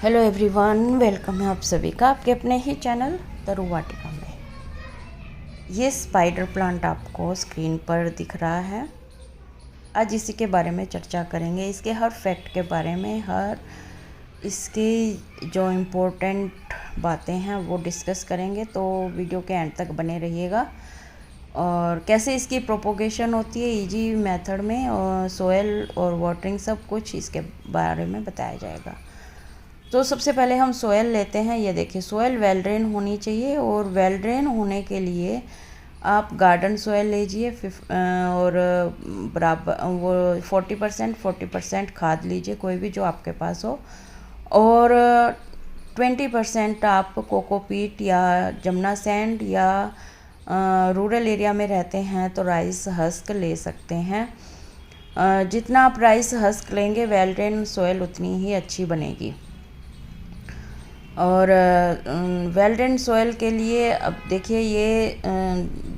Hello everyone, welcome है आप सभी का आपके अपने ही चैनल तरु वाटिका में। ये स्पाइडर प्लांट आपको स्क्रीन पर दिख रहा है। आज इसी के बारे में चर्चा करेंगे, इसके हर फैक्ट के बारे में, हर इसकी जो इम्पोर्टेंट बातें हैं वो डिस्कस करेंगे। तो वीडियो के एंड तक बने रहिएगा। और कैसे इसकी प्रोपोगेशन होती है इजी मेथड में, और सोयल और वाटरिंग सब कुछ इसके बारे में बताया जाएगा। तो सबसे पहले हम सोयल लेते हैं। ये देखिए, सोयल वेल ड्रेन होनी चाहिए, और वेल ड्रेन होने के लिए आप गार्डन सोयल लीजिए और बराबर वो 40% खाद लीजिए, कोई भी जो आपके पास हो, और 20% आप कोकोपीट या जमुना सैंड, या रूरल एरिया में रहते हैं तो राइस हस्क ले सकते हैं। जितना आप राइस हस्क लेंगे वेल ड्रेन सोयल उतनी ही अच्छी बनेगी। और वेल ड्रेन सॉइल के लिए अब देखिए, ये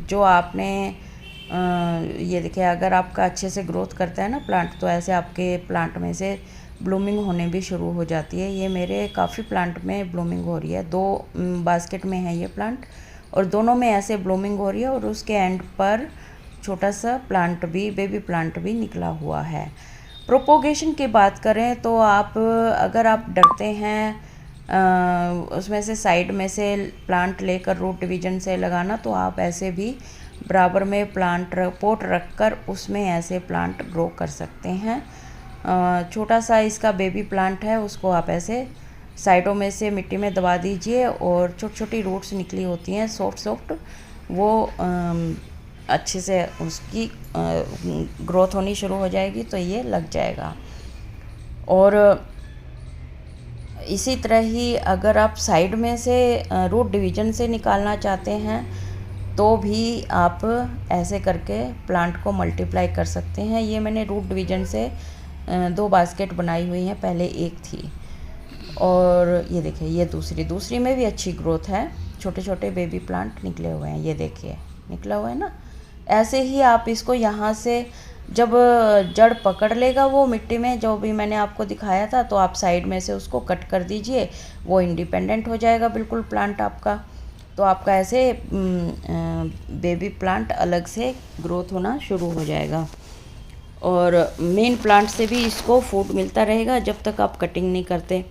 जो आपने ये देखिए, अगर आपका अच्छे से ग्रोथ करता है ना प्लांट, तो ऐसे आपके प्लांट में से ब्लूमिंग होने भी शुरू हो जाती है। ये मेरे काफ़ी प्लांट में ब्लूमिंग हो रही है। 2 बास्केट में है ये प्लांट, और दोनों में ऐसे ब्लूमिंग हो रही है, और उसके एंड पर छोटा सा प्लांट भी, बेबी प्लांट भी निकला हुआ है। प्रोपोगेशन की बात करें तो आप, अगर आप डरते हैं उसमें से साइड में से प्लांट लेकर रूट डिवीजन से लगाना, तो आप ऐसे भी बराबर में पोट रख कर उसमें ऐसे प्लांट ग्रो कर सकते हैं। छोटा सा इसका बेबी प्लांट है, उसको आप ऐसे साइडों में से मिट्टी में दबा दीजिए, और छोटी छोटी रूट्स निकली होती हैं सॉफ्ट, वो अच्छे से उसकी ग्रोथ होनी शुरू हो जाएगी, तो ये लग जाएगा। और इसी तरह ही अगर आप साइड में से रूट डिवीजन से निकालना चाहते हैं, तो भी आप ऐसे करके प्लांट को मल्टीप्लाई कर सकते हैं। ये मैंने रूट डिवीजन से 2 बास्केट बनाई हुई हैं, पहले एक थी, और ये देखिए, ये दूसरी में भी अच्छी ग्रोथ है। छोटे छोटे बेबी प्लांट निकले हुए हैं, ये देखिए निकला हुआ है ना। ऐसे ही आप इसको यहाँ से जब जड़ पकड़ लेगा वो मिट्टी में, जो भी मैंने आपको दिखाया था, तो आप साइड में से उसको कट कर दीजिए, वो इंडिपेंडेंट हो जाएगा बिल्कुल प्लांट आपका। तो आपका ऐसे बेबी प्लांट अलग से ग्रोथ होना शुरू हो जाएगा, और मेन प्लांट से भी इसको फूड मिलता रहेगा जब तक आप कटिंग नहीं करते।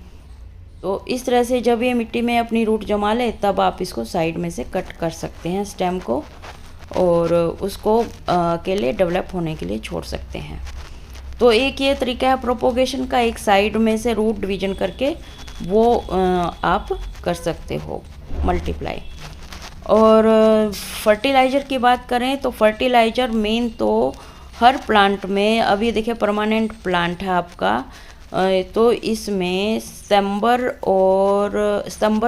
तो इस तरह से जब ये मिट्टी में अपनी रूट जमा ले, तब आप इसको साइड में से कट कर सकते हैं स्टेम को, और उसको अकेले डेवलप होने के लिए छोड़ सकते हैं। तो एक ये तरीका है प्रोपोगेशन का, एक साइड में से रूट डिवीजन करके वो आप कर सकते हो मल्टीप्लाई। और फर्टिलाइज़र की बात करें तो फर्टिलाइज़र मेन तो हर प्लांट में, अब ये देखिए परमानेंट प्लांट है आपका, तो इसमें सितंबर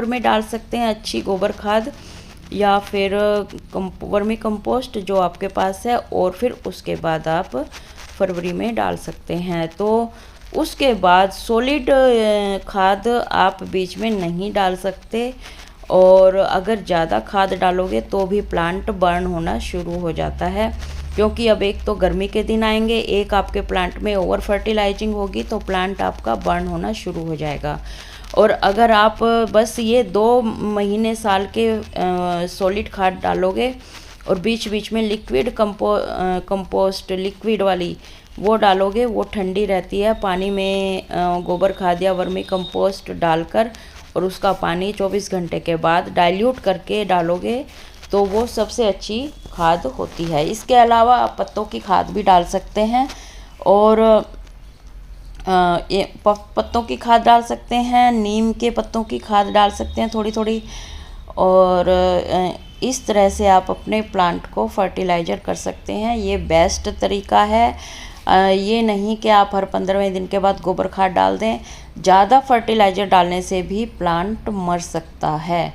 में डाल सकते हैं अच्छी गोबर खाद, या फिर वर्मी कंपोस्ट जो आपके पास है, और फिर उसके बाद आप फरवरी में डाल सकते हैं। तो उसके बाद सॉलिड खाद आप बीच में नहीं डाल सकते, और अगर ज़्यादा खाद डालोगे तो भी प्लांट बर्न होना शुरू हो जाता है, क्योंकि अब एक तो गर्मी के दिन आएंगे, एक आपके प्लांट में ओवर फर्टिलाइजिंग होगी, तो प्लांट आपका बर्न होना शुरू हो जाएगा। और अगर आप बस ये 2 महीने साल के सॉलिड खाद डालोगे, और बीच बीच में लिक्विड कंपोस्ट लिक्विड वाली वो डालोगे, वो ठंडी रहती है, पानी में गोबर खाद या वर्मी कंपोस्ट डालकर, और उसका पानी 24 घंटे के बाद डाइल्यूट करके डालोगे, तो वो सबसे अच्छी खाद होती है। इसके अलावा आप पत्तों की खाद भी डाल सकते हैं, और ये पत्तों की खाद डाल सकते हैं, नीम के पत्तों की खाद डाल सकते हैं थोड़ी थोड़ी, और इस तरह से आप अपने प्लांट को फर्टिलाइज़र कर सकते हैं। ये बेस्ट तरीका है। ये नहीं कि आप हर 15वें दिन के बाद गोबर खाद डाल दें। ज़्यादा फर्टिलाइज़र डालने से भी प्लांट मर सकता है।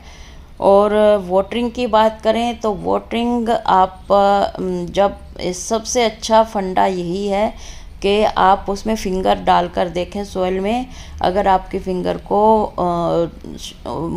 और वाटरिंग की बात करें तो वाटरिंग आप जब सबसे अच्छा फंडा यही है कि आप उसमें फिंगर डालकर देखें सोइल में, अगर आपकी फिंगर को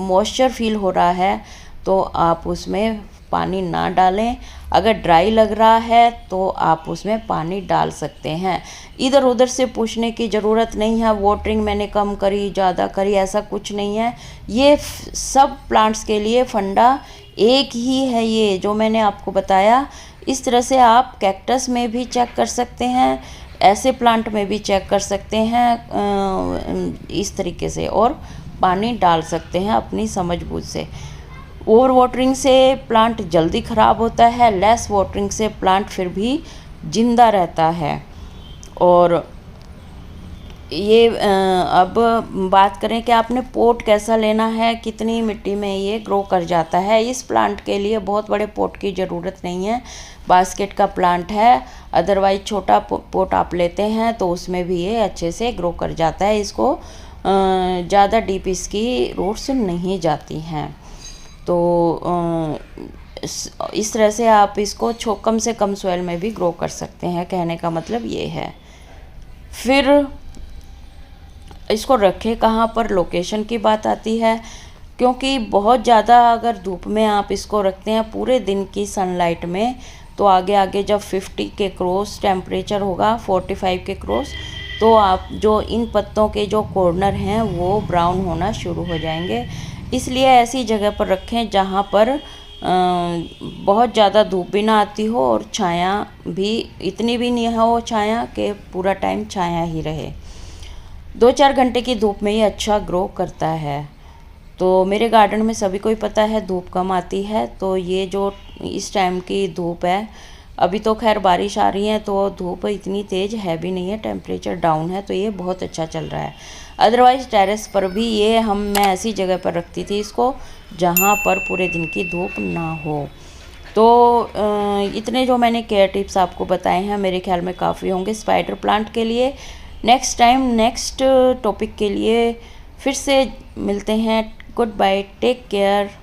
मॉइस्चर फील हो रहा है, तो आप उसमें पानी ना डालें। अगर ड्राई लग रहा है तो आप उसमें पानी डाल सकते हैं। इधर उधर से पूछने की ज़रूरत नहीं है, वाटरिंग मैंने कम करी ज़्यादा करी, ऐसा कुछ नहीं है। ये सब प्लांट्स के लिए फंडा एक ही है, ये जो मैंने आपको बताया। इस तरह से आप कैक्टस में भी चेक कर सकते हैं, ऐसे प्लांट में भी चेक कर सकते हैं इस तरीके से, और पानी डाल सकते हैं अपनी समझ-बूझ से। ओवर वाटरिंग से प्लांट जल्दी ख़राब होता है, लेस वाटरिंग से प्लांट फिर भी जिंदा रहता है। और ये अब बात करें कि आपने पोट कैसा लेना है, कितनी मिट्टी में ये ग्रो कर जाता है। इस प्लांट के लिए बहुत बड़े पोट की ज़रूरत नहीं है, बास्केट का प्लांट है। अदरवाइज छोटा पोट आप लेते हैं तो उसमें भी ये अच्छे से ग्रो कर जाता है। इसको ज़्यादा डीप इसकी रूट्स नहीं जाती हैं। तो इस तरह से आप इसको कम से कम सॉइल में भी ग्रो कर सकते हैं, कहने का मतलब ये है। फिर इसको रखें कहाँ पर, लोकेशन की बात आती है, क्योंकि बहुत ज़्यादा अगर धूप में आप इसको रखते हैं पूरे दिन की सनलाइट में, तो आगे आगे जब 50 के क्रॉस टेम्परेचर होगा, 45 के क्रॉस, तो आप जो इन पत्तों के जो कॉर्नर हैं वो ब्राउन होना शुरू हो जाएंगे। इसलिए ऐसी जगह पर रखें जहाँ पर बहुत ज़्यादा धूप भी ना आती हो और छाया भी इतनी भी नहीं हो, छाया कि पूरा टाइम छाया ही रहे। 2-4 घंटे की धूप में ही अच्छा ग्रो करता है। तो मेरे गार्डन में सभी को ही पता है धूप कम आती है, तो ये जो इस टाइम की धूप है, अभी तो खैर बारिश आ रही है तो धूप इतनी तेज़ है भी नहीं है, टेम्परेचर डाउन है, तो ये बहुत अच्छा चल रहा है। अदरवाइज़ टेरेस पर भी ये मैं ऐसी जगह पर रखती थी इसको जहाँ पर पूरे दिन की धूप ना हो। तो इतने जो मैंने केयर टिप्स आपको बताए हैं मेरे ख्याल में काफ़ी होंगे स्पाइडर प्लांट के लिए। नेक्स्ट टाइम नेक्स्ट टॉपिक के लिए फिर से मिलते हैं। Goodbye, take care.